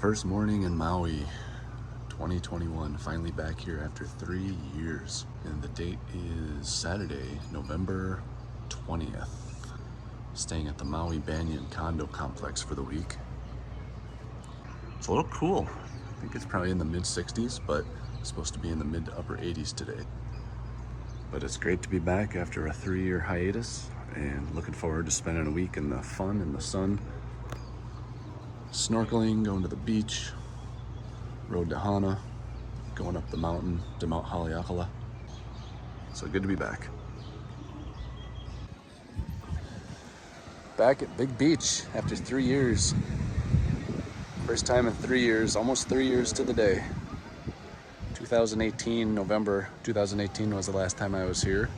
First morning in Maui, 2021. Finally back here after 3 years. And the date is Saturday, November 20th. Staying at the Maui Banyan Condo complex for the week. It's a little cool. I think it's probably in the mid 60s, but it's supposed to be in the mid to upper 80s today. But it's great to be back after a 3-year hiatus and looking forward to spending a week in the fun and the sun. Snorkeling, going to the beach, rode to Hana, going up the mountain to Mount Haleakala. So good to be back. Back at Big Beach after 3 years. First time in 3 years, almost 3 years to the day. 2018, November 2018 was the last time I was here.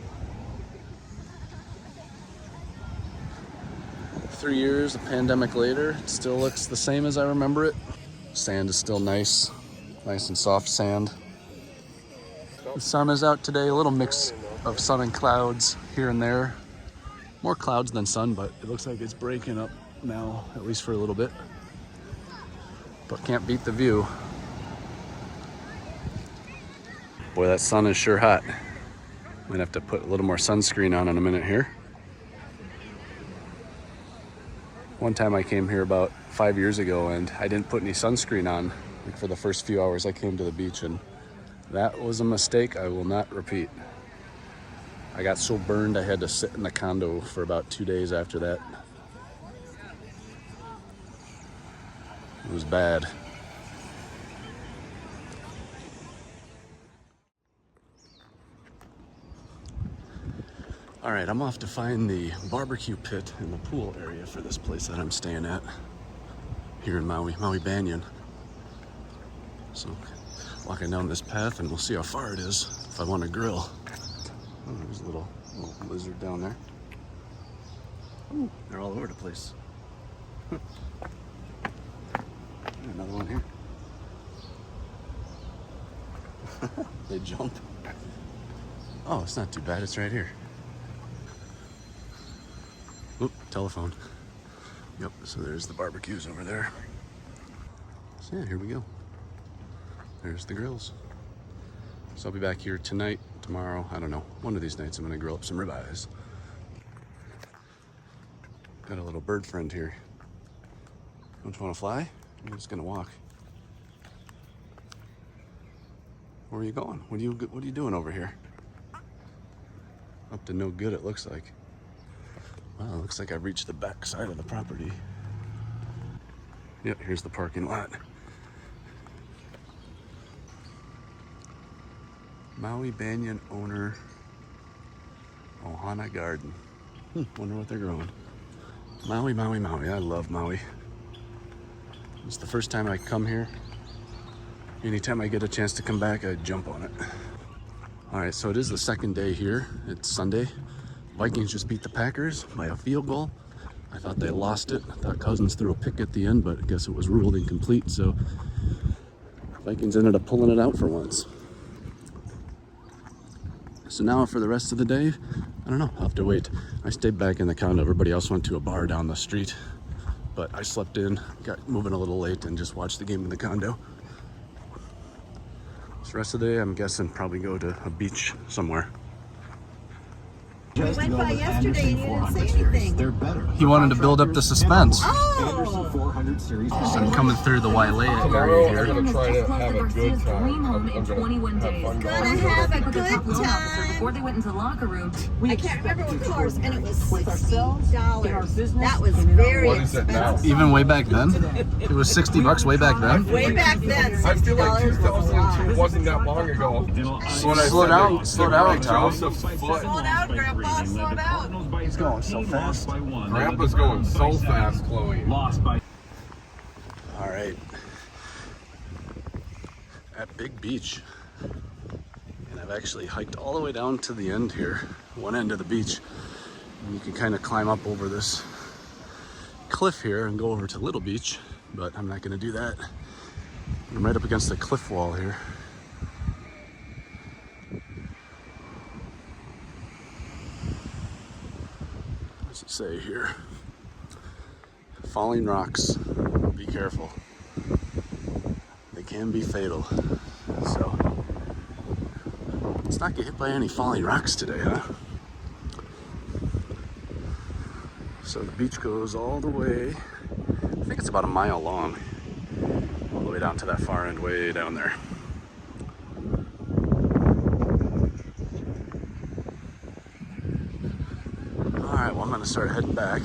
3 years, a pandemic later, it still looks the same as I remember it. Sand is still nice and soft sand. The sun is out today, a little mix of sun and clouds here and there. More clouds than sun, but it looks like it's breaking up now, at least for a little bit. But can't beat the view. Boy, that sun is sure hot. Might have to put a little more sunscreen on in a minute here. One time I came here about 5 years ago and I didn't put any sunscreen on for the first few hours I came to the beach, and that was a mistake I will not repeat. I got so burned I had to sit in the condo for about 2 days after that. It was bad. All right, I'm off to find the barbecue pit and the pool area for this place that I'm staying at here in Maui, Maui Banyan. So walking down this path and we'll see how far it is if I want to grill. Oh, there's a little lizard down there. Ooh, they're all over the place. Another one here. They jump. Oh, it's not too bad, it's right here. Oop, telephone. Yep, so there's the barbecues over there. So yeah, here we go. There's the grills. So I'll be back here tonight, tomorrow, I don't know. One of these nights I'm gonna grill up some ribeyes. Got a little bird friend here. Don't you wanna fly? I'm just gonna walk. Where are you going? What are you doing over here? Up to no good, it looks like. Well, it looks like I've reached the back side of the property. Yep, here's the parking lot. Maui Banyan owner, Hana garden. Wonder what they're growing. Maui, Maui, Maui. I love Maui. It's the first time I come here. Anytime I get a chance to come back, I jump on it. All right, so it is the second day here. It's Sunday. Vikings just beat the Packers by a field goal. I thought they lost it. I thought Cousins threw a pick at the end, but I guess it was ruled incomplete, so Vikings ended up pulling it out for once. So now for the rest of the day, I don't know, I'll have to wait. I stayed back in the condo. Everybody else went to a bar down the street, but I slept in, got moving a little late, and just watched the game in the condo. So the rest of the day, I'm guessing probably go to a beach somewhere. We went by yesterday and you didn't say anything. He wanted to build up the suspense. Oh! So I'm coming through the Wailea area here. I'm gonna try to have a good time. I'm gonna have fun. Gonna have a good time. Before they went into the locker room, I can't remember what colors, and it was $60. That was very What is it now? expensive. Even way back then? It was $60 way back then? Way back then, I feel like $60 was a 2002 lot. wasn't that long ago. Slow down, Tom. Joseph's foot. Slow down, Grandpa, slow down. He's going so fast. Grandpa's going so fast, Chloe. All right. At Big Beach. And I've actually hiked all the way down to the end here, one end of the beach. And you can kind of climb up over this cliff here and go over to Little Beach, but I'm not gonna do that. I'm right up against the cliff wall here. What's it say here? Falling rocks, be careful. can be fatal. So let's not get hit by any falling rocks today, huh? So the beach goes all the way, I think it's about a mile long, all the way down to that far end, way down there. All right, well, I'm gonna start heading back.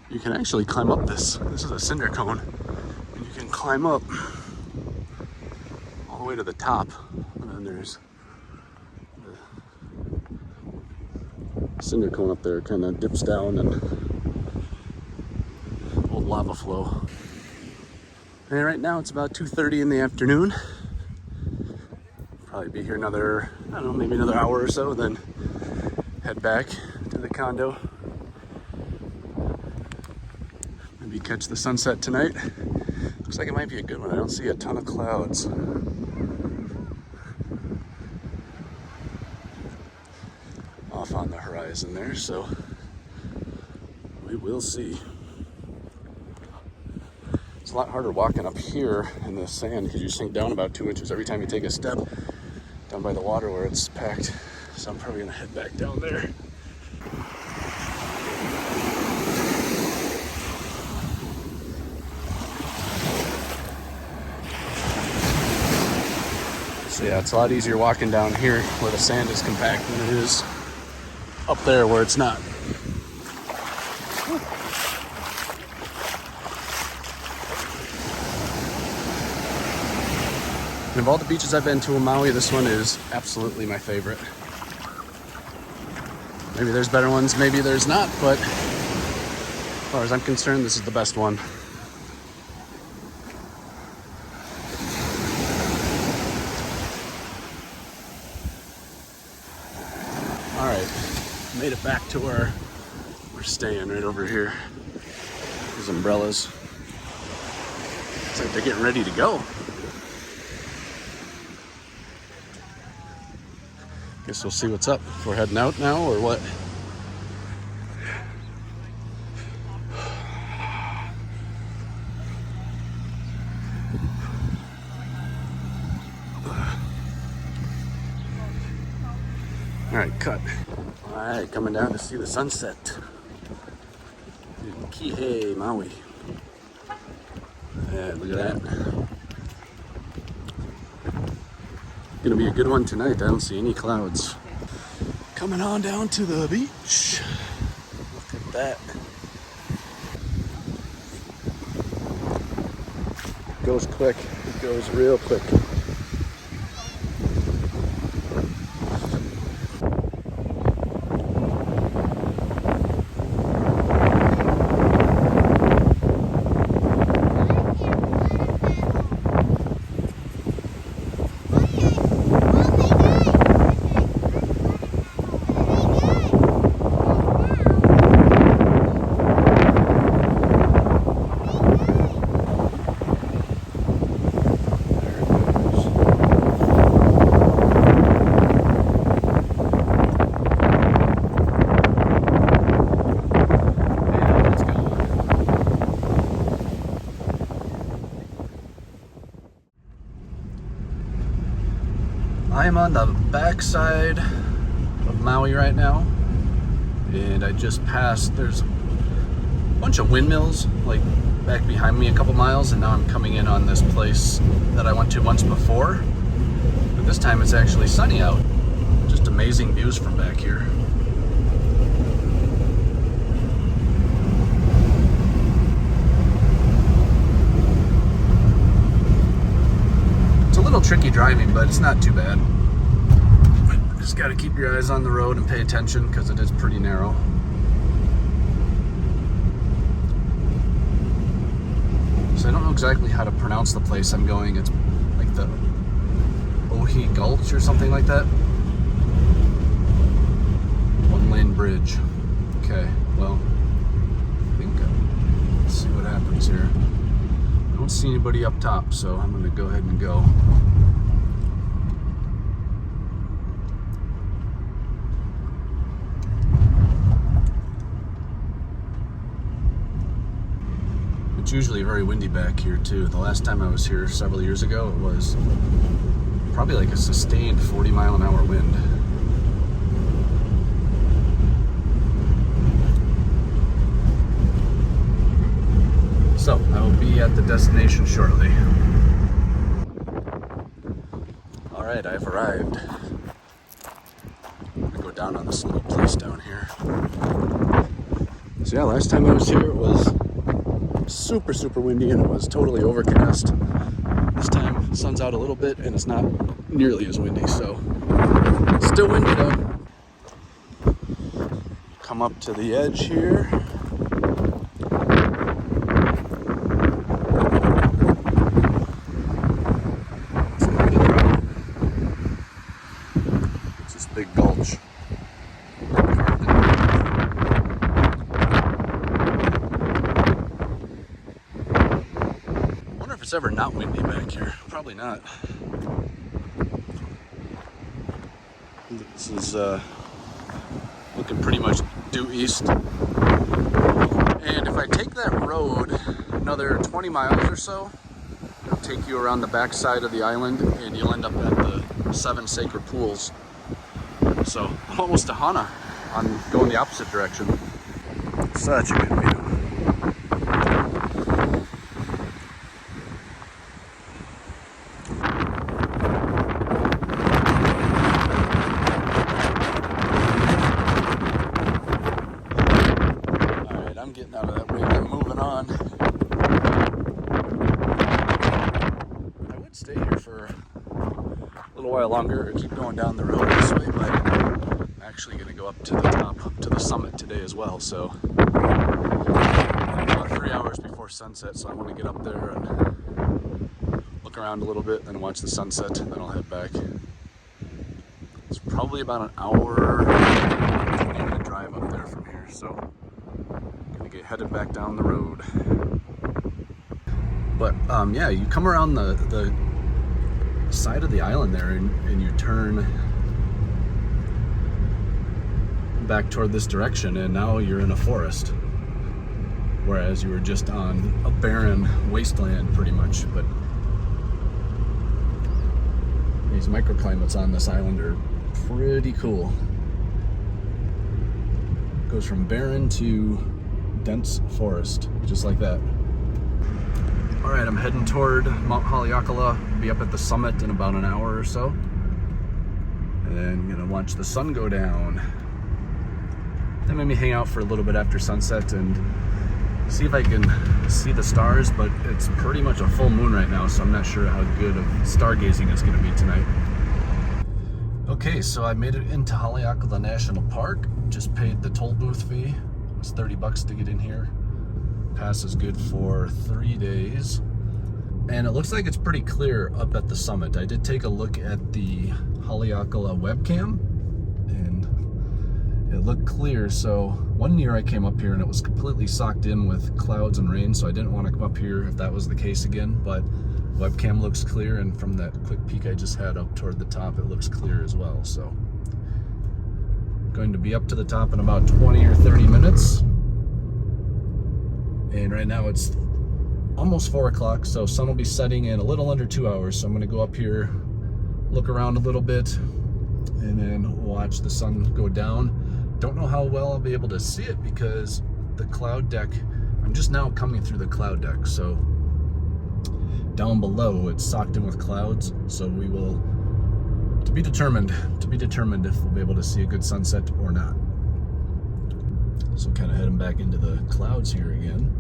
You can actually climb up this. This is a cinder cone. And you can climb up all the way to the top. And then there's the cinder cone up there, kind of dips down and old lava flow. And right now it's about 2:30 in the afternoon. Probably be here another, I don't know, maybe another hour or so, then head back to the condo. Maybe catch the sunset tonight. Looks like it might be a good one. I don't see a ton of clouds. Off on the horizon there, so we will see. It's a lot harder walking up here in the sand because you sink down about 2 inches every time you take a step down by the water where it's packed. So I'm probably gonna head back down there. So yeah, it's a lot easier walking down here where the sand is compact than it is up there where it's not. And of all the beaches I've been to in Maui, this one is absolutely my favorite. Maybe there's better ones, maybe there's not, but as far as I'm concerned, this is the best one. All right, made it back to where we're staying right over here. These umbrellas. Looks like they're getting ready to go. Guess we'll see what's up. If we're heading out now or what? All right, cut. All right, coming down to see the sunset in Kihei, Maui. Yeah, look at that. Gonna be a good one tonight. I don't see any clouds. Coming on down to the beach. Look at that. It goes quick. It goes real quick. I am on the backside of Maui right now, and I just passed, there's a bunch of windmills like back behind me a couple miles, and now I'm coming in on this place that I went to once before, but this time it's actually sunny out. Just amazing views from back here. It's a little tricky driving, but it's not too bad. Just got to keep your eyes on the road and pay attention because it is pretty narrow. So I don't know exactly how to pronounce the place I'm going. It's like the Ahihi Gulch or something like that. One-lane bridge. Okay, well, I think let's see what happens here. I don't see anybody up top, so I'm going to go ahead and go. It's usually very windy back here too. The last time I was here several years ago, it was probably like a sustained 40-mile-an-hour wind. So I will be at the destination shortly. All right, I've arrived. I'm gonna go down on this little place down here. So yeah, last time I was here, it was super, super windy and it was totally overcast. This time, the sun's out a little bit and it's not nearly as windy, so it's still windy though. Come up to the edge here. It's this big gulch. It's ever not windy back here. Probably not. This is looking pretty much due east. And if I take that road another 20 miles or so, it'll take you around the back side of the island and you'll end up at the 7 sacred pools. So I'm almost to Hana. I'm going the opposite direction. Such a good view. Getting out of that wind and moving on. I would stay here for a little while longer or keep going down the road this way, but I'm actually going to go up to the top, up to the summit today as well. So about 3 hours before sunset, so I want to get up there and look around a little bit, then watch the sunset, and then I'll head back. It's probably about an hour, 20-minute drive up there from here, so get headed back down the road. But yeah, you come around the side of the island there and you turn back toward this direction and now you're in a forest, whereas you were just on a barren wasteland pretty much. But these microclimates on this island are pretty cool. It goes from barren to dense forest, just like that. All right, I'm heading toward Mount Haleakala. Be up at the summit in about an hour or so. And then I'm gonna watch the sun go down. Then maybe hang out for a little bit after sunset and see if I can see the stars, but it's pretty much a full moon right now, so I'm not sure how good of stargazing it's gonna be tonight. Okay, so I made it into Haleakala National Park. Just paid the toll booth fee. It's $30 to get in here. Pass is good for 3 days. And it looks like it's pretty clear up at the summit. I did take a look at the Haleakala webcam and it looked clear. So one year I came up here and it was completely socked in with clouds and rain, so I didn't want to come up here if that was the case again, but webcam looks clear, and from that quick peek I just had up toward the top, it looks clear as well. So going to be up to the top in about 20 or 30 minutes. And right now it's almost 4 o'clock, so sun will be setting in a little under 2 hours. So I'm gonna go up here, look around a little bit, and then watch the sun go down. Don't know how well I'll be able to see it because the cloud deck, I'm just now coming through the cloud deck. So down below it's socked in with clouds. So we will, to be determined if we'll be able to see a good sunset or not. So kind of heading back into the clouds here again.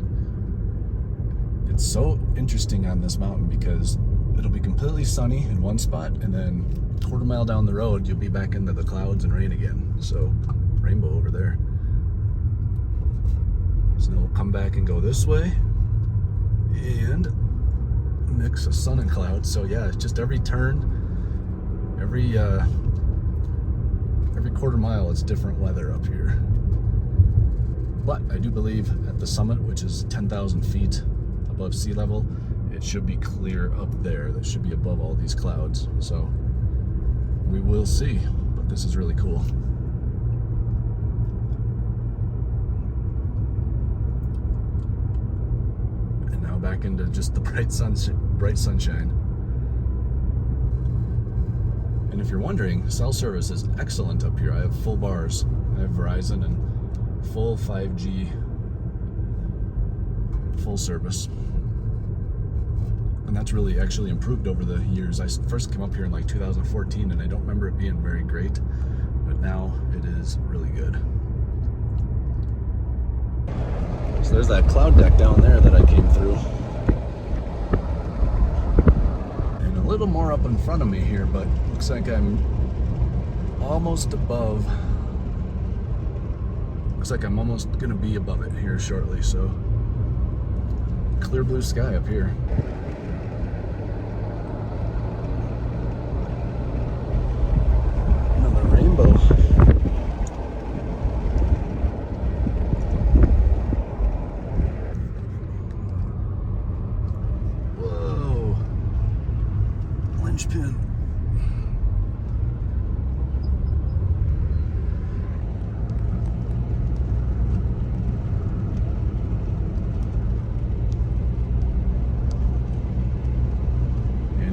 It's so interesting on this mountain because it'll be completely sunny in one spot and then a quarter mile down the road you'll be back into the clouds and rain again. So rainbow over there. So then we'll come back and go this way and mix of sun and clouds. So yeah, it's just every turn, every quarter mile it's different weather up here. But I do believe at the summit, which is 10,000 feet above sea level, it should be clear up there. That should be above all these clouds. So we will see, but this is really cool. And back into just the bright sunshine. And if you're wondering, cell service is excellent up here. I have full bars. I have Verizon and full 5G, full service. And that's really actually improved over the years. I first came up here in like 2014 and I don't remember it being very great, but now it is really good. So there's that cloud deck down there that I came through. And a little more up in front of me here, but looks like I'm almost above. Looks like I'm almost gonna be above it here shortly, so clear blue sky up here. Another rainbow. Whoa. Linchpin.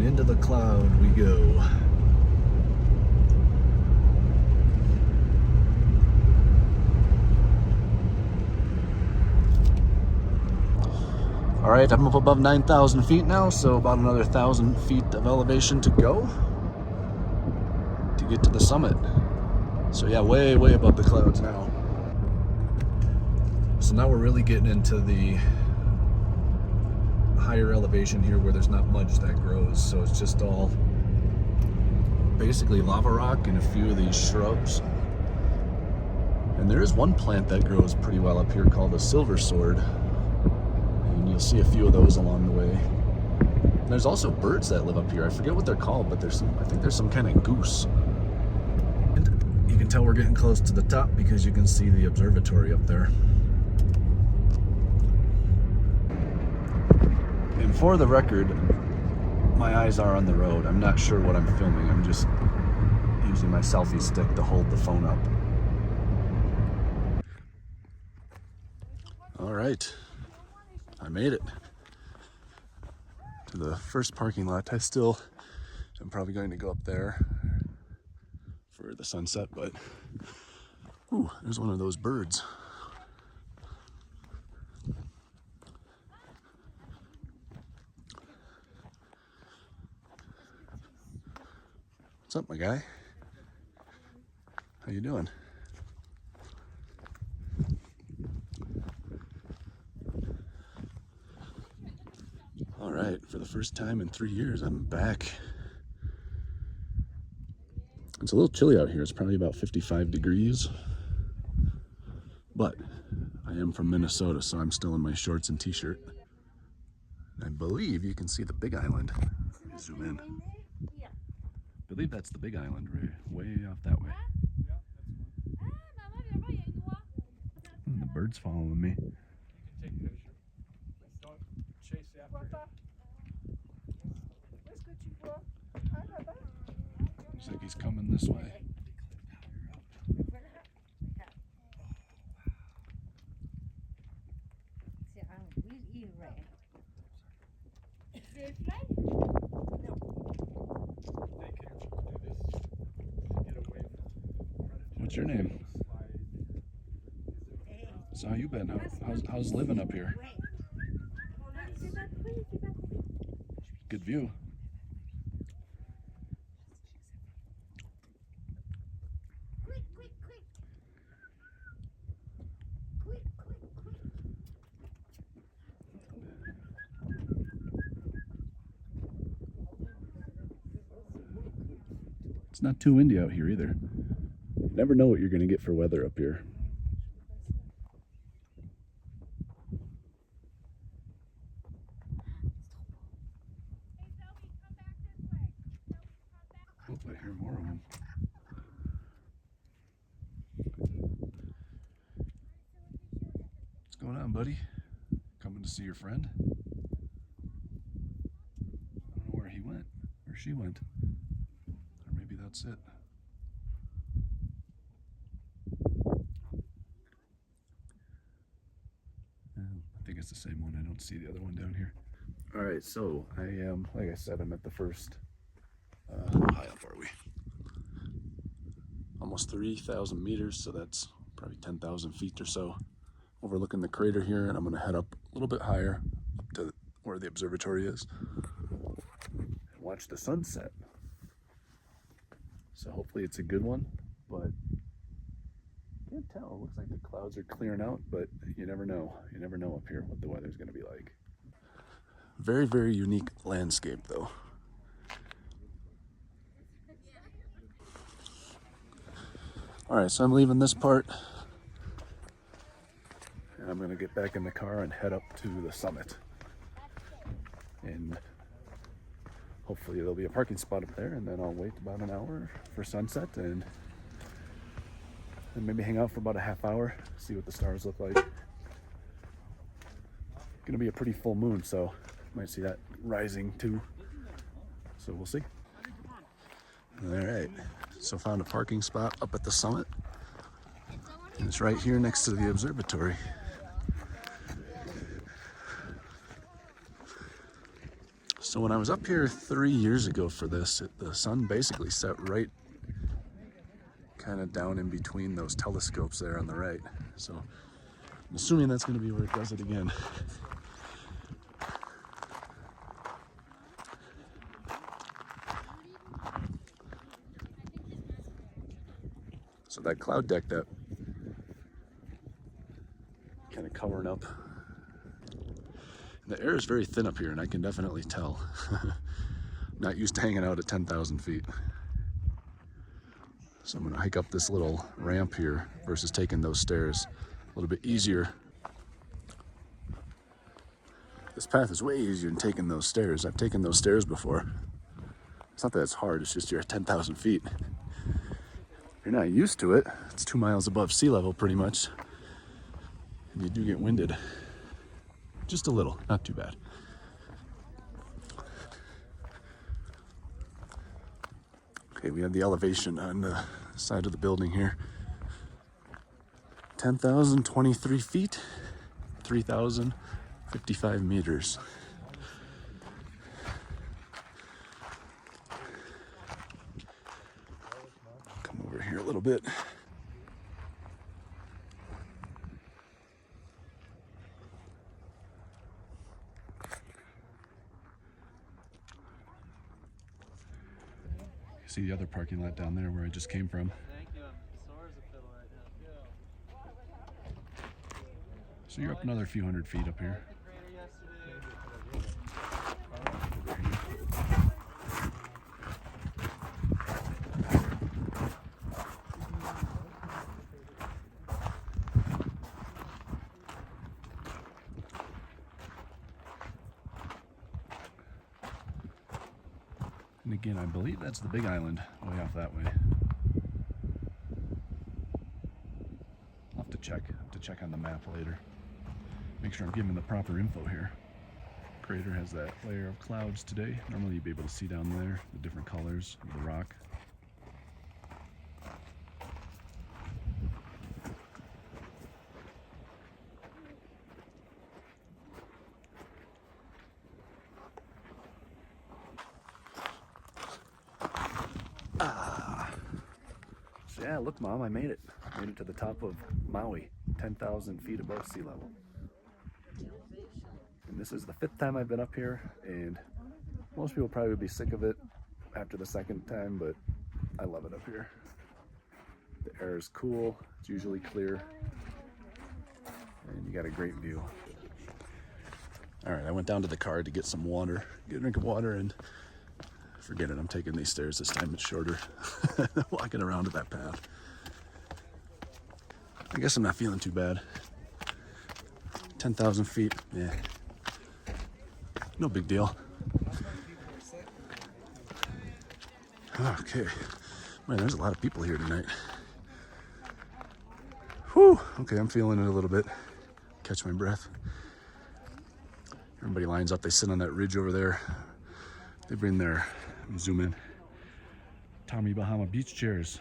Into the cloud we go. All right, I'm up above 9,000 feet now, so about another 1,000 feet of elevation to go to get to the summit. So yeah, way, way above the clouds now. So now we're really getting into the higher elevation here where there's not much that grows, so it's just all basically lava rock and a few of these shrubs. And there is one plant that grows pretty well up here called a silver sword, and you'll see a few of those along the way. And there's also birds that live up here. I forget what they're called, but there's some, I think there's some kind of goose. And you can tell we're getting close to the top because you can see the observatory up there. And for the record, my eyes are on the road. I'm not sure what I'm filming. I'm just using my selfie stick to hold the phone up. All right, I made it to the first parking lot. I still am probably going to go up there for the sunset, but ooh, there's one of those birds. What's up, my guy? How you doing? All right, for the first time in 3 years, I'm back. It's a little chilly out here. It's probably about 55 degrees, but I am from Minnesota, so I'm still in my shorts and t-shirt. I believe you can see the Big Island. Let me zoom in. I believe that's the Big Island, right way off that way. The bird's following me. Looks like he's coming this way. What's your name? So how you been? How's living up here? Good view. It's not too windy out here either. You never know what you're going to get for weather up here. Hope I hear more of them. What's going on, buddy? Coming to see your friend? I don't know where he went, where she went. Or maybe that's it. I think it's the same one. I don't see the other one down here. All right, so I am, like I said, I'm at the first, how high up are we? Almost 3,000 meters, so that's probably 10,000 feet or so. Overlooking the crater here, and I'm gonna head up a little bit higher, up to where the observatory is, and watch the sunset. So hopefully it's a good one, but can't tell. It looks like the clouds are clearing out, but you never know. You never know up here what the weather's gonna be like. Very, very unique landscape though. All right, so I'm leaving this part, and I'm gonna get back in the car and head up to the summit. And hopefully there'll be a parking spot up there, and then I'll wait about an hour for sunset and maybe hang out for about a half hour, see what the stars look like. Gonna be a pretty full moon, so might see that rising too. So we'll see. All right, so found a parking spot up at the summit. And it's right here next to the observatory. So when I was up here 3 years ago for this, the sun basically set right kind of down in between those telescopes there on the right. So I'm assuming that's going to be where it does it again. So that cloud deck that kind of covering up. The air is very thin up here, and I can definitely tell. Not used to hanging out at 10,000 feet. So I'm gonna hike up this little ramp here versus taking those stairs. A little bit easier. This path is way easier than taking those stairs. I've taken those stairs before. It's not that it's hard, it's just you're at 10,000 feet. You're not used to it. It's 2 miles above sea level pretty much. And you do get winded. Just a little, not too bad. Okay, we have the elevation on the side of the building here. 10,023 feet, 3,055 meters. Come over here a little bit. See the other parking lot down there where I just came from. Thank you. I'm sore as a fiddle right now. So you're up another few hundred feet up here. And again, I believe that's the big island way off that way. I'll have to check. On the map later. Make sure I'm giving the proper info here. Crater has that layer of clouds today. Normally you'd be able to see down there the different colors of the rock. So yeah, look, Mom, I made it. I made it to the top of Maui, 10,000 feet above sea level. And this is the 5th time I've been up here, and most people probably would be sick of it after the 2nd time, but I love it up here. The air is cool, it's usually clear, and you got a great view. All right, I went down to the car to get some water, get a drink of water, and forget it, I'm taking these stairs this time. It's shorter. Walking around to that path. I guess I'm not feeling too bad. 10,000 feet, yeah. No big deal. Okay. Man, there's a lot of people here tonight. Whew. Okay, I'm feeling it a little bit. Catch my breath. Everybody lines up. They sit on that ridge over there. They bring their, let me zoom in, Tommy Bahama beach chairs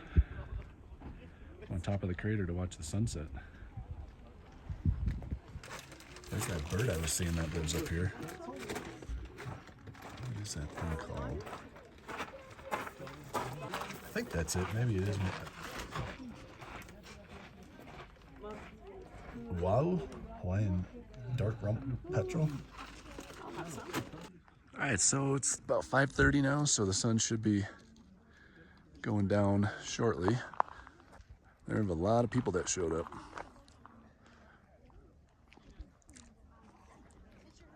on top of the crater to watch the sunset. There's that bird I was seeing that lives up here. What is that thing called? I think that's it. Maybe it is. Wow, Hawaiian dark rump petrel. All right, so it's about 5:30 now, so the sun should be going down shortly. There are a lot of people that showed up.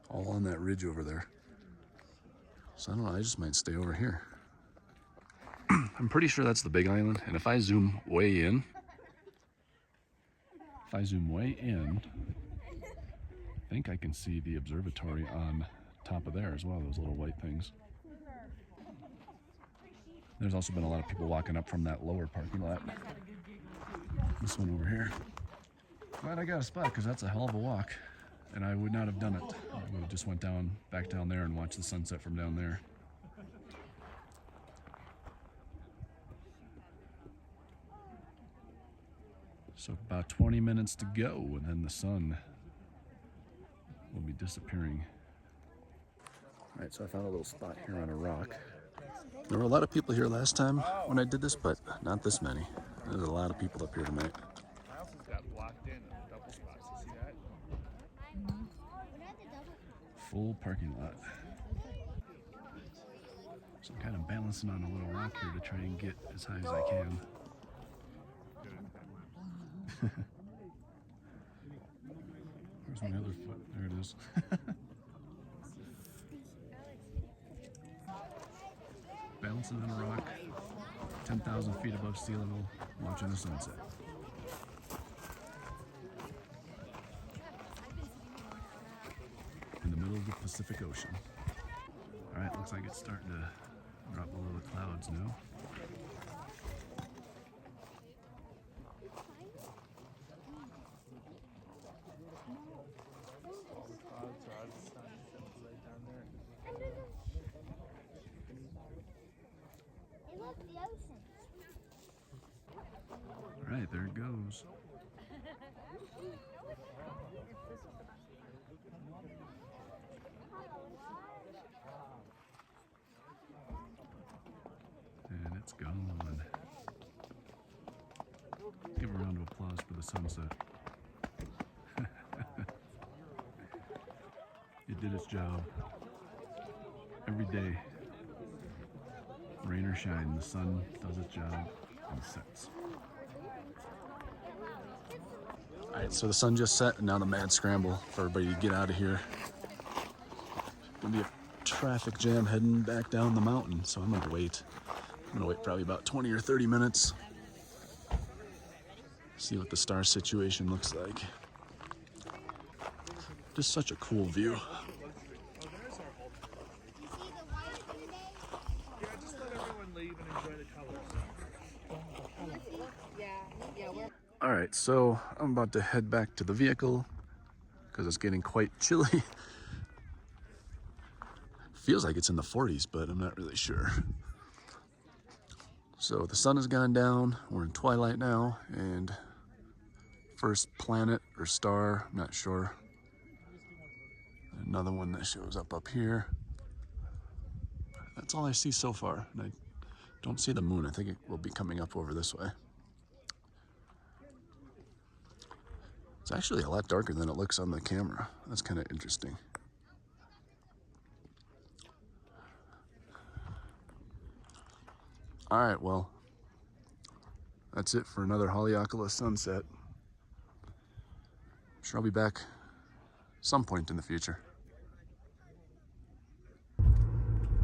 All on that ridge over there. So I don't know, I just might stay over here. I'm pretty sure that's the big island, and if I zoom way in, I think I can see the observatory on top of there as well, those little white things. There's also been a lot of people walking up from that lower parking lot. This one over here. Glad I got a spot, because that's a hell of a walk, and I would not have done it. I would have just went back down there and watched the sunset from down there. So about 20 minutes to go, and then the sun will be disappearing. All right, so I found a little spot here on a rock. There were a lot of people here last time when I did this, but not this many. There's a lot of people up here tonight. My house has got blocked in a couple spots. You see that? Full parking lot. So I'm kind of balancing on a little rock here to try and get as high as I can. Where's my other foot? There it is. 'Balancing on a rock, 10,000 feet above sea level, watching the sunset. In the middle of the Pacific Ocean. All right, looks like it's starting to drop below the clouds now. All right, there it goes. And it's gone. Give a round of applause for the sunset. It did its job. Every day, rain or shine, the sun does its job and sets. All right, so the sun just set, and now the mad scramble for everybody to get out of here. Gonna be a traffic jam heading back down the mountain, so I'm gonna wait. I'm gonna wait probably about 20 or 30 minutes. See what the star situation looks like. Just such a cool view. All right, so I'm about to head back to the vehicle because it's getting quite chilly. Feels like it's in the 40s, but I'm not really sure. So the sun has gone down, we're in twilight now, and first planet or star, I'm not sure. Another one that shows up here. That's all I see so far, and I don't see the moon. I think it will be coming up over this way. It's actually a lot darker than it looks on the camera. That's kind of interesting. All right, well, that's it for another Haleakala sunset. I'm sure I'll be back some point in the future.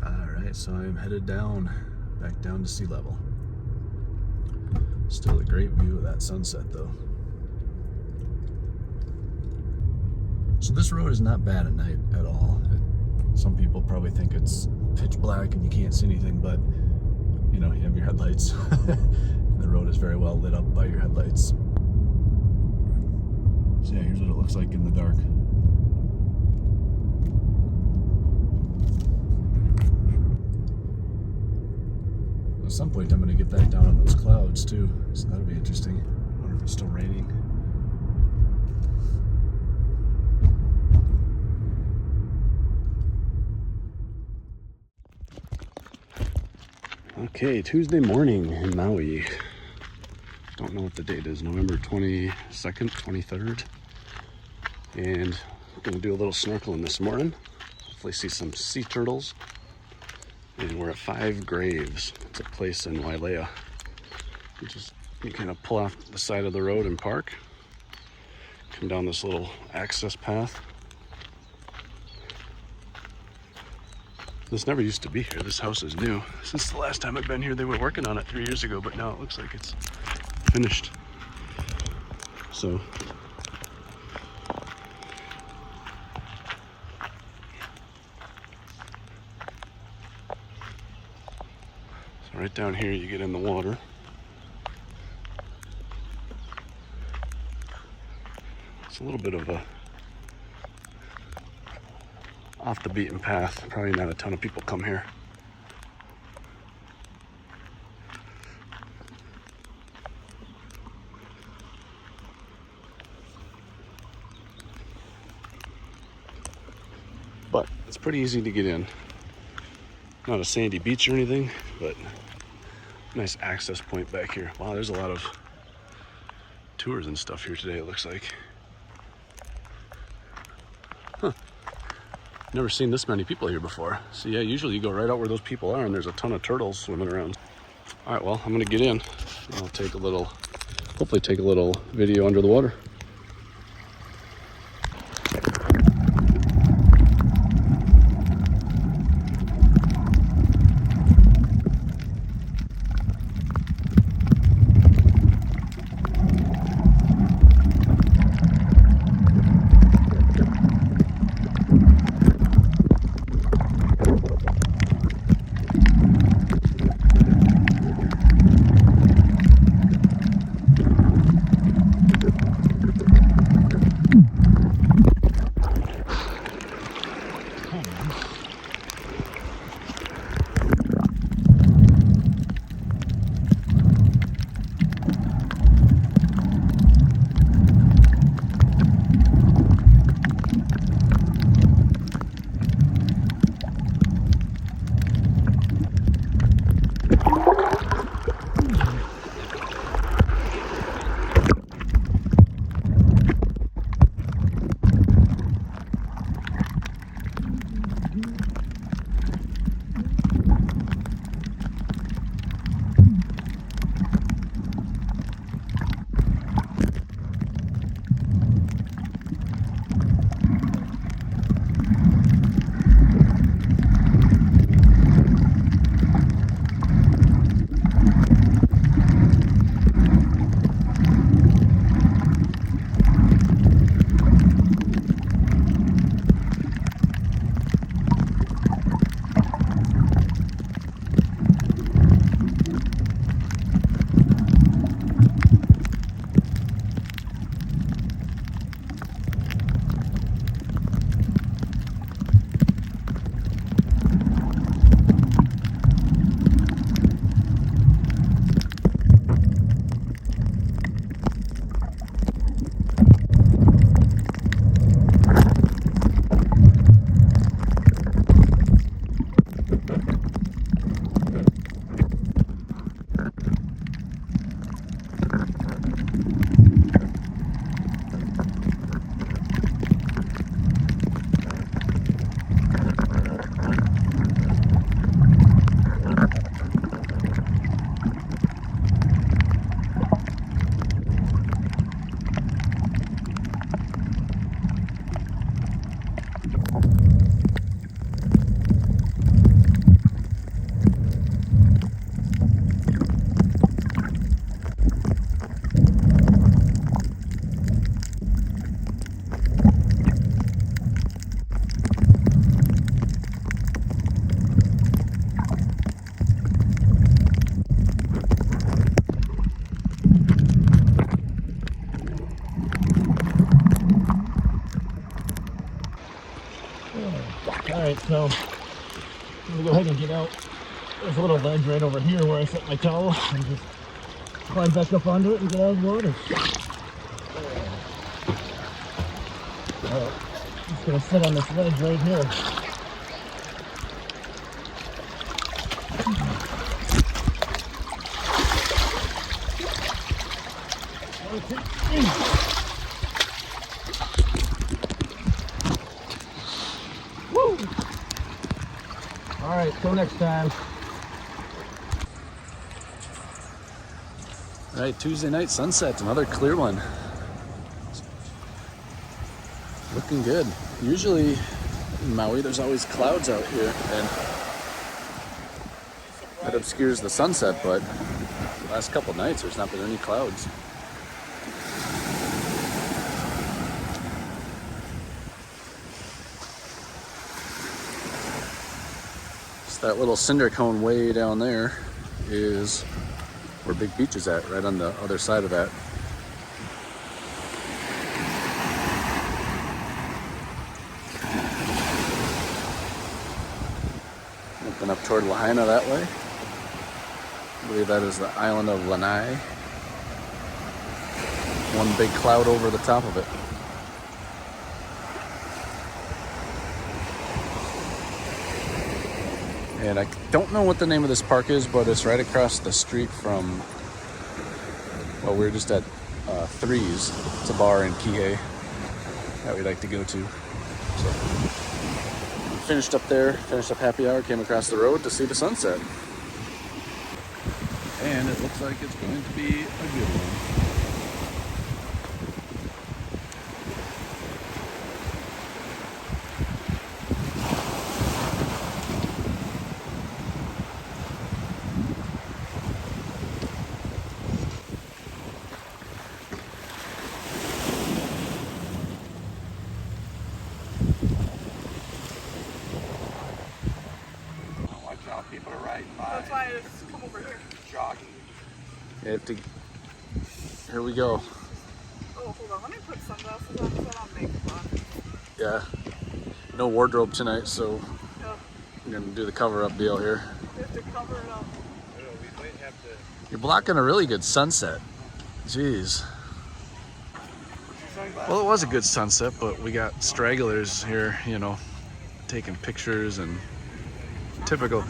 All right, so I'm headed back down to sea level. Still a great view of that sunset though. So this road is not bad at night at all. Some people probably think it's pitch black and you can't see anything, but you know, you have your headlights. The road is very well lit up by your headlights. So yeah, here's what it looks like in the dark. At some point I'm going to get back down on those clouds too, so that'll be interesting. I wonder if it's still raining. Okay, Tuesday morning in Maui. Don't know what the date is, November 22nd, 23rd. And I'm gonna do a little snorkeling this morning. Hopefully see some sea turtles. And we're at Five Graves. It's a place in Wailea. You kind of pull off the side of the road and park. Come down this little access path. This never used to be here. This house is new. Since the last time I've been here, they were working on it 3 years ago, but now it looks like it's finished. So right down here you get in the water. It's a little bit of a off the beaten path. Probably not a ton of people come here. But it's pretty easy to get in. Not a sandy beach or anything, but nice access point back here. Wow, there's a lot of tours and stuff here today, it looks like. Huh. Never seen this many people here before. So yeah, usually you go right out where those people are and there's a ton of turtles swimming around. All right, well, I'm gonna get in. I'll hopefully take a little video under the water. Alright, so I'm gonna go ahead and get out. There's a little ledge right over here where I set my towel and just climb back up onto it and get out of the water. Alright, just gonna sit on this ledge right here. Woo! All right, till next time. All right, Tuesday night sunset, another clear one. Looking good. Usually in Maui, there's always clouds out here, and that obscures the sunset, but the last couple nights, there's not been any clouds. So that little cinder cone way down there is where Big Beach is at, right on the other side of that. Looking up toward Lahaina that way. I believe that is the island of Lanai. One big cloud over the top of it. And I don't know what the name of this park is, but it's right across the street from, well, we're just at Threes. It's a bar in Kihei that we like to go to. So finished up there, finished up happy hour, came across the road to see the sunset. And it looks like it's going to be a good one. People are riding by. That's why I just come over here. Jogging. You have to, here we go. Oh, hold on. Let me put sunglasses on so I don't make fun. Yeah, no wardrobe tonight, so Yeah, I'm gonna do the cover-up deal here. we have to cover it up. You're blocking a really good sunset. Jeez. Well, it was a good sunset, but we got stragglers here, you know, taking pictures and typical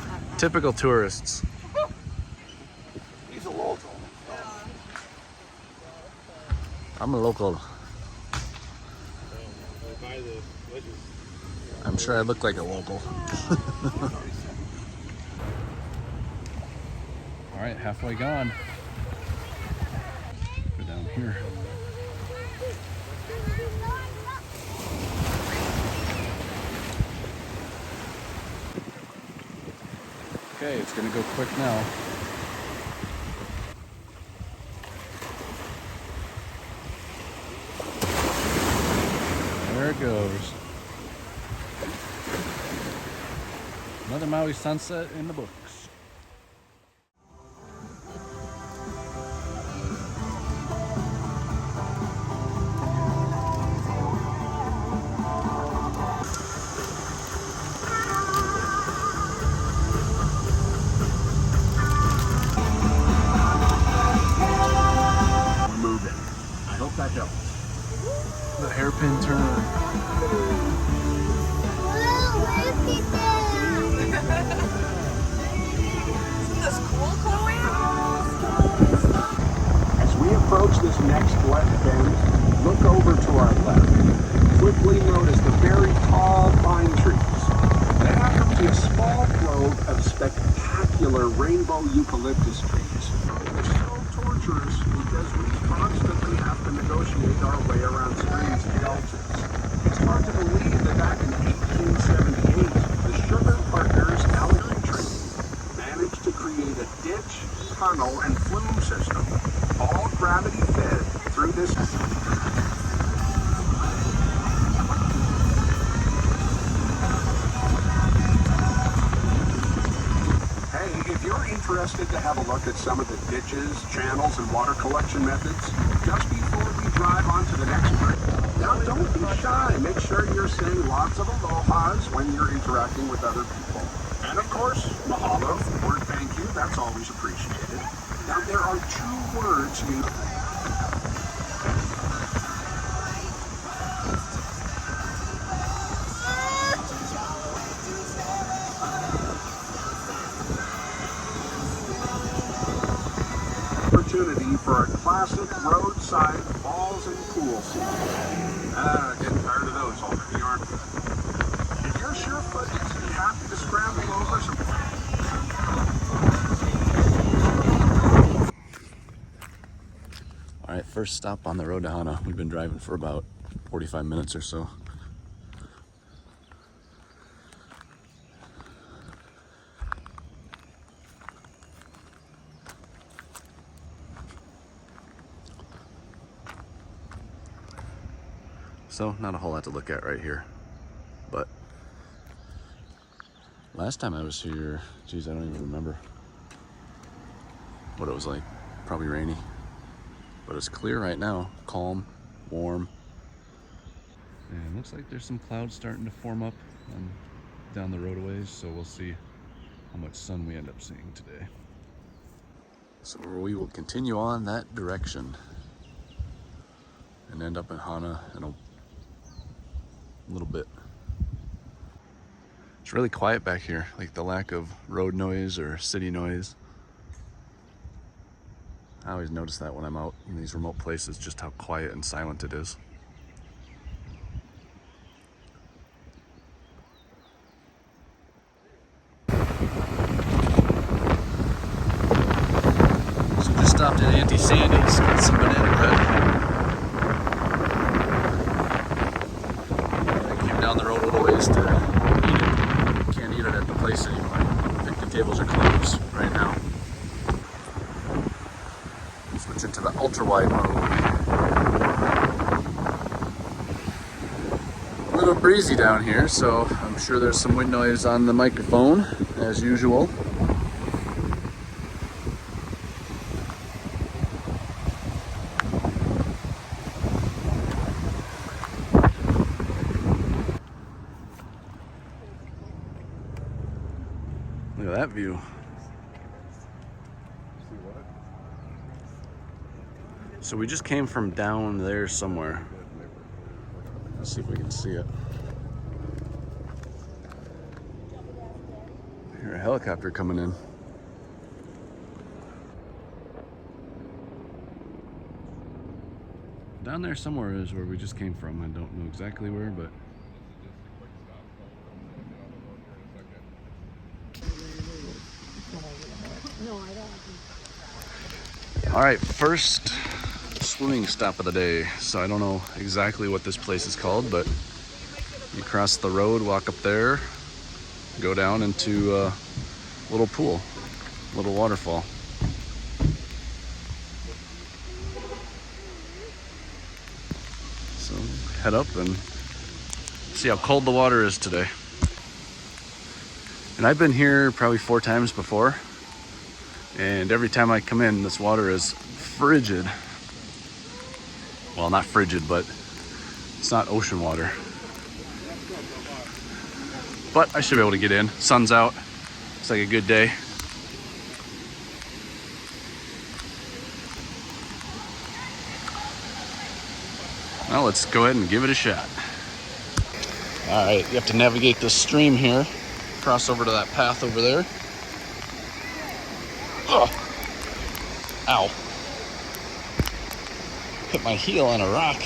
tourists. He's a local. I'm a local. I'm sure I look like a local. All right, halfway gone. Go down here. Okay, it's gonna go quick now. There it goes. Another Maui sunset in the books. That helps. The hairpin turn. Isn't this cool, Chloe? As we approach this next left bend, look over to our left. Quickly notice the very tall pine trees. Then happen to be a small grove of spectacular rainbow eucalyptus trees. They're so torturous because we constantly have to negotiate our way around streams and gulches. It's hard to believe that back in 1878, the Sugar Partners Elementary managed to create a ditch, tunnel, and flume system, all gravity fed through this. If you're interested to have a look at some of the ditches, channels, and water collection methods, just before we drive on to the next break. Now, don't be shy. Make sure you're saying lots of alohas when you're interacting with other people. And of course, mahalo, or thank you, that's always appreciated. Now, there are two words you... opportunity for a classic roadside falls pool scene. Getting tired of those already, aren't you? If you're sure-footed, be happy to scramble over some. All right, first stop on the road to Hana. We've been driving for about 45 minutes or so. So, not a whole lot to look at right here. But last time I was here, geez, I don't even remember what it was like. Probably rainy. But it's clear right now, calm, warm. And it looks like there's some clouds starting to form up down the roadways, so we'll see how much sun we end up seeing today. So we will continue on that direction and end up in Hana in a little bit. It's really quiet back here, like the lack of road noise or city noise. I always notice that when I'm out in these remote places, just how quiet and silent it is. So just stopped at Auntie Sandy's, got some banana bread. I came down the road a little ways to eat it. Can't eat it at the place anymore. Picnic tables are closed right now. Switch into the ultra-wide mode. A little breezy down here, so I'm sure there's some wind noise on the microphone, as usual. Look at that view. So we just came from down there somewhere. Let's see if we can see it. I hear a helicopter coming in. Down there somewhere is where we just came from. I don't know exactly where, but all right, first swimming stop of the day. So I don't know exactly what this place is called, but you cross the road, walk up there, go down into a little pool, little waterfall. So head up and see how cold the water is today. And I've been here probably 4 times before. And every time I come in, this water is frigid. Well, not frigid, but it's not ocean water. But I should be able to get in. Sun's out. It's like a good day. Well, let's go ahead and give it a shot. All right, you have to navigate this stream here. Cross over to that path over there. Oh, ow. Hit my heel on a rock.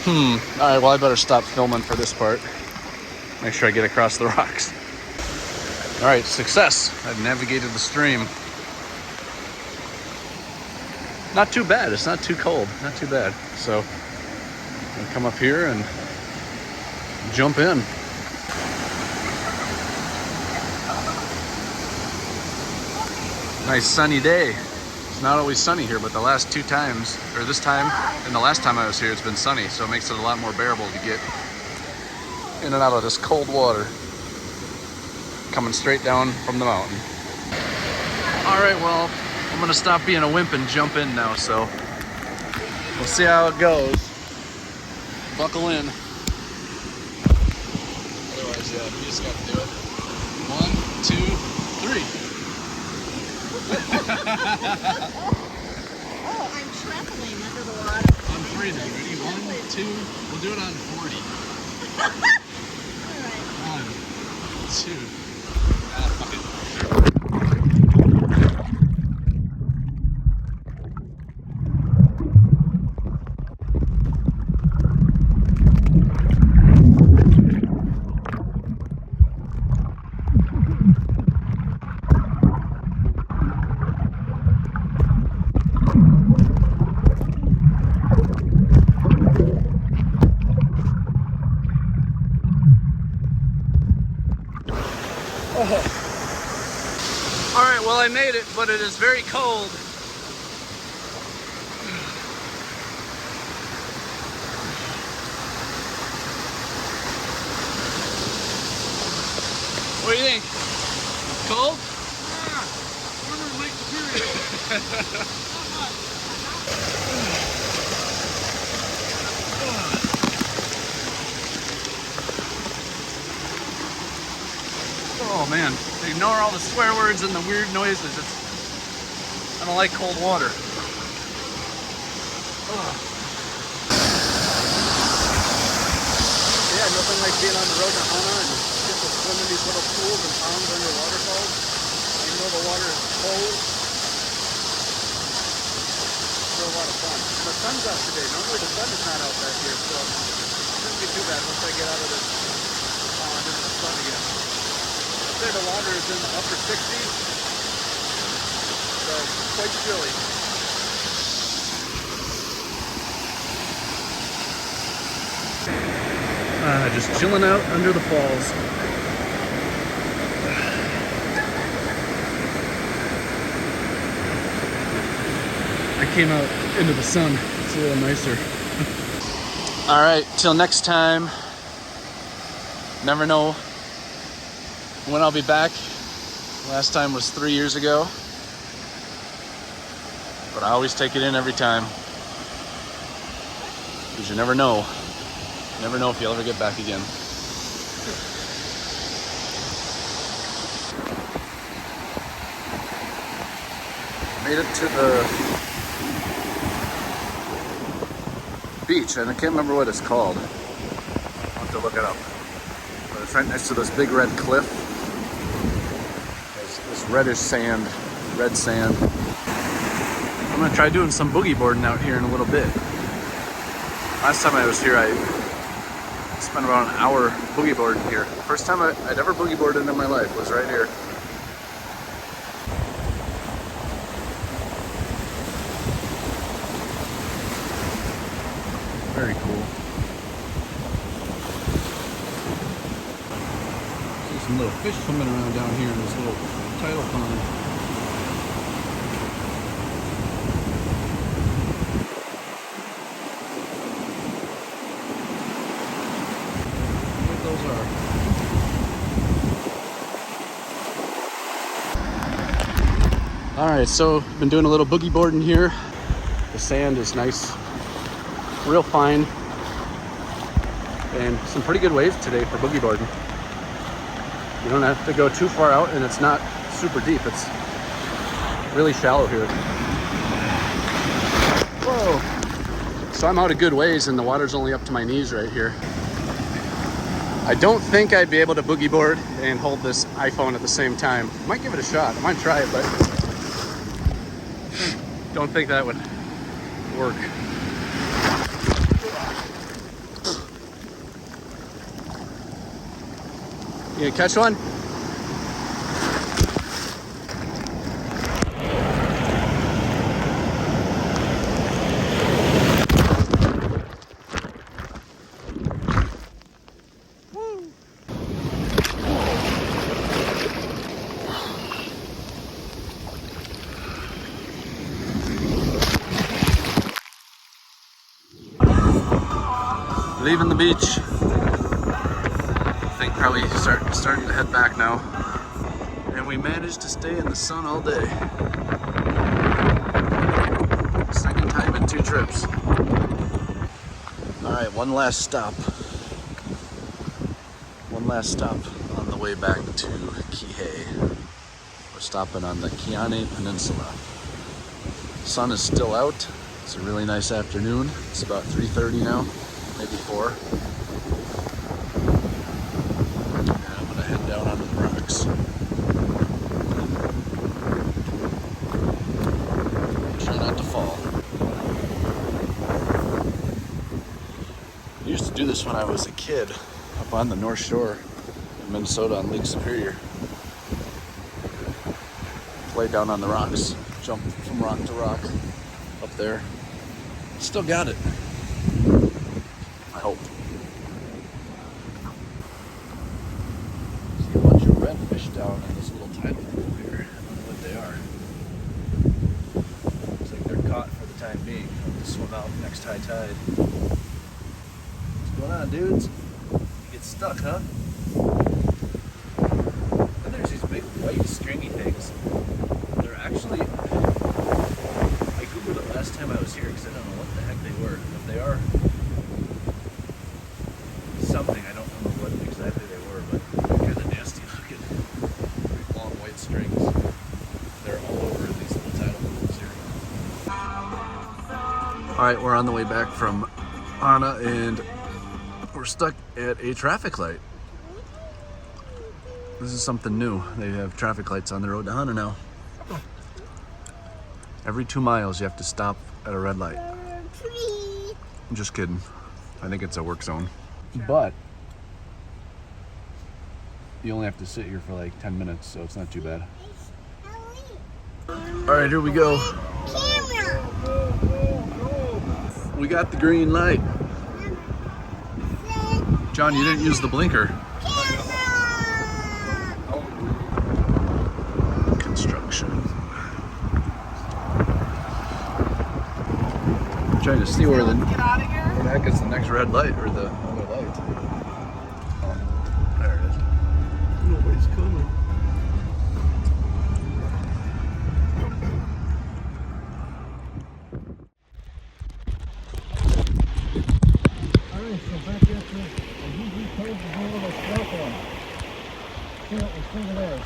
All right, well, I better stop filming for this part. Make sure I get across the rocks. All right, success. I've navigated the stream. Not too bad. It's not too cold. Not too bad. So I'll come up here and jump in. Nice sunny day. It's not always sunny here, but the last 2 times, or this time and the last time I was here, it's been sunny, so it makes it a lot more bearable to get in and out of this cold water coming straight down from the mountain. All right, well, I'm gonna stop being a wimp and jump in now, so we'll see how it goes. Buckle in. Otherwise, yeah, you just gotta do it. 1, 2, 3. Oh, I'm traveling under the water. On 3 then. Ready? 1, 2. We'll do it on 40. All right. 1, 2. Fuck it. I made it, but it is very cold. What do you think? Cold? Yeah, warmer than Lake Superior. Oh man, ignore all the swear words and the weird noises. I don't like cold water. Yeah, nothing like being on the road to Hana and get to swim in these little pools and ponds under waterfalls. Even though the water is cold, it's still a lot of fun. And the sun's out today. Normally the sun is not out back here, so it shouldn't be too bad once I get out of this pond into the sun again. Say the water is in the upper 60s, so quite chilly. Just chilling out under the falls. I came out into the sun. It's a little nicer. All right, till next time. Never know when I'll be back. Last time was 3 years ago, but I always take it in every time, because you never know. You never know if you'll ever get back again. Made it to the beach, and I can't remember what it's called. I'll have to look it up. But it's right next to this big red cliff. This reddish sand, red sand. I'm gonna try doing some boogie boarding out here in a little bit. Last time I was here, I spent about an hour boogie boarding here. First time I'd ever boogie boarded in my life was right here. Very cool. See some little fish swimming around down here in this little tidal pond. All right, so I've been doing a little boogie boarding here. The sand is nice, real fine, and some pretty good waves today for boogie boarding. You don't have to go too far out, and it's not super deep. It's really shallow here. Whoa! So I'm out a good ways, and the water's only up to my knees right here. I don't think I'd be able to boogie board and hold this iPhone at the same time. Might give it a shot. I might try it, but don't think that would work. You gonna catch one? Leaving the beach. I think probably starting to head back now. And we managed to stay in the sun all day. Second time in 2 trips. All right, one last stop. One last stop on the way back to Kihei. We're stopping on the Kihei Peninsula. Sun is still out. It's a really nice afternoon. It's about 3:30 now. Maybe 4. And I'm gonna head down onto the rocks. Try not to fall. I used to do this when I was a kid up on the North Shore in Minnesota on Lake Superior. Play down on the rocks, jump from rock to rock up there. Still got it. I hope. See a bunch of redfish down in this little tidal pool here. I don't know what they are. out next high tide. What's going on, dudes? You get stuck, huh? Then there's these big white stringy things. They're actually, I googled it last time I was here because I don't know what the heck they were. If they are something, I don't know what exactly they were, but they're kind of nasty looking. Big long white strings. They're all over these little tidal pools here. Alright, we're on the way back from Hana and we're stuck at a traffic light. This is something new. They have traffic lights on the road to Hana now. Every 2 miles you have to stop at a red light. I'm just kidding. I think it's a work zone. But you only have to sit here for like 10 minutes, so it's not too bad. Alright, here we go. We got the green light. John, you didn't use the blinker. Construction. I'm trying to see where the heck is the next red light or the other light. Oh, there it is. Nobody's coming. Alright, so back at the Ahihi Cove to do a little snorkeling. See what we see there.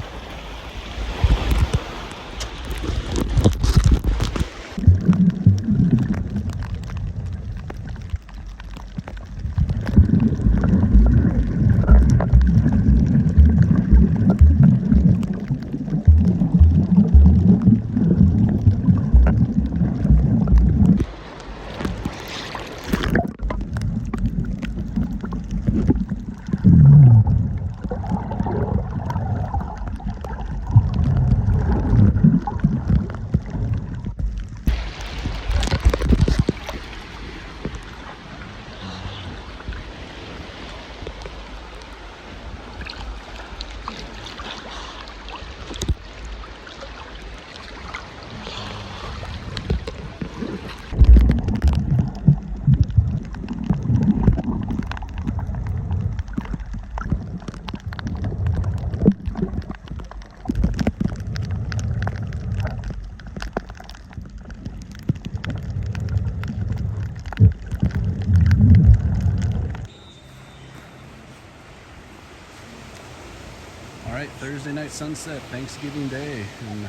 Alright, Thursday night sunset, Thanksgiving Day in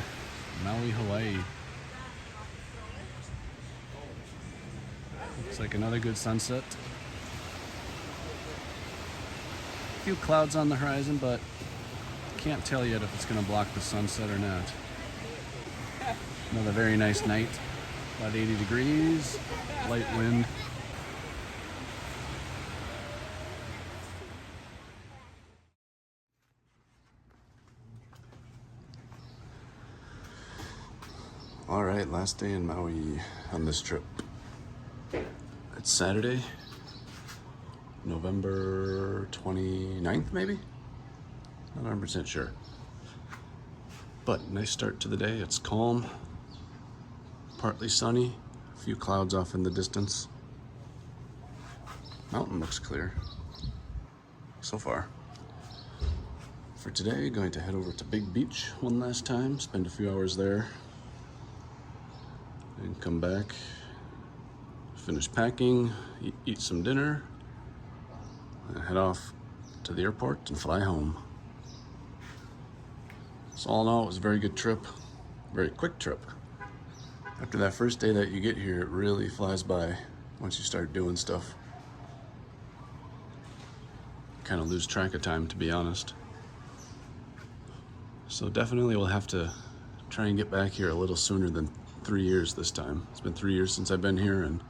Maui, Hawaii. Looks like another good sunset. A few clouds on the horizon, but can't tell yet if it's going to block the sunset or not. Another very nice night. About 80 degrees, light wind. All right, last day in Maui on this trip. It's Saturday, November 29th, maybe? Not 100% sure. But nice start to the day. It's calm, partly sunny, a few clouds off in the distance. Mountain looks clear so far. For today, going to head over to Big Beach one last time, spend a few hours there, and come back, finish packing, eat some dinner, and head off to the airport and fly home. So all in all, it was a very good trip, very quick trip. After that first day that you get here, it really flies by once you start doing stuff. Kind of lose track of time, to be honest. So definitely we'll have to try and get back here a little sooner than 3 years this time. It's been 3 years since I've been here and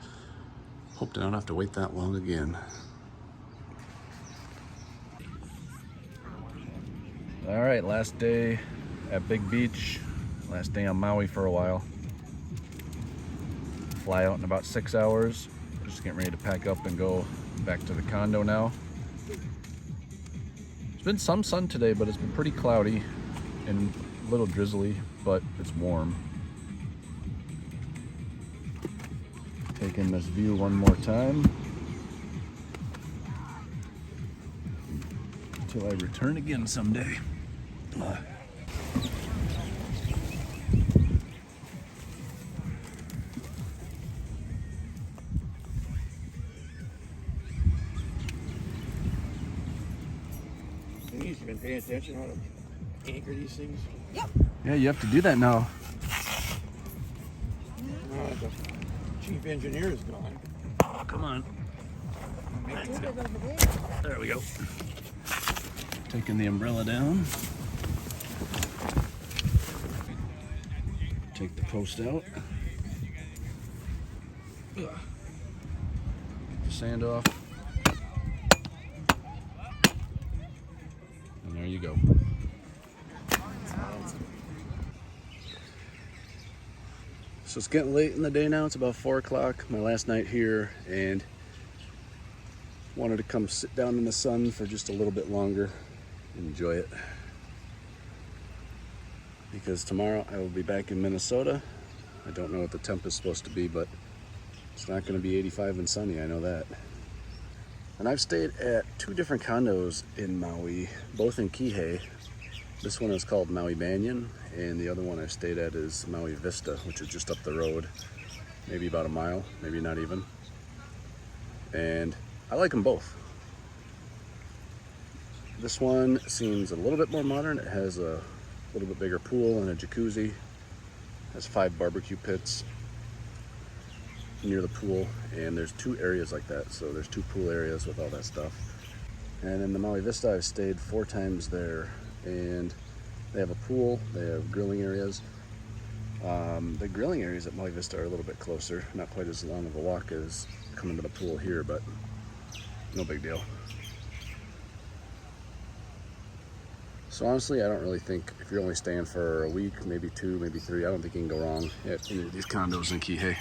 hope to not have to wait that long again. All right, last day at Big Beach. Last day on Maui for a while. Fly out in about 6 hours. Just getting ready to pack up and go back to the condo now. There's been some sun today, but it's been pretty cloudy and a little drizzly, but it's warm. Taking this view one more time until I return again someday. You've been paying attention how to anchor these things? Yeah, you have to do that now. The chief engineer is gone. Oh, come on. There we go. Taking the umbrella down. Take the post out. Get the sand off. And there you go. So it's getting late in the day now. It's about 4 o'clock, my last night here, and wanted to come sit down in the sun for just a little bit longer and enjoy it. Because tomorrow I will be back in Minnesota. I don't know what the temp is supposed to be, but it's not going to be 85 and sunny, I know that. And I've stayed at 2 different condos in Maui, both in Kihei. This one is called Maui Banyan, and the other one I stayed at is Maui Vista, which is just up the road, maybe about a mile, maybe not even. And I like them both. This one seems a little bit more modern. It has a little bit bigger pool and a jacuzzi. It has 5 barbecue pits near the pool, and there's 2 areas like that. So there's 2 pool areas with all that stuff. And in the Maui Vista, I've stayed 4 times there, and they have a pool, they have grilling areas. The grilling areas at Maui Vista are a little bit closer, not quite as long of a walk as coming to the pool here, but no big deal. So honestly, I don't really think, if you're only staying for a week, maybe 2, maybe 3, I don't think you can go wrong at any of these condos in Kihei.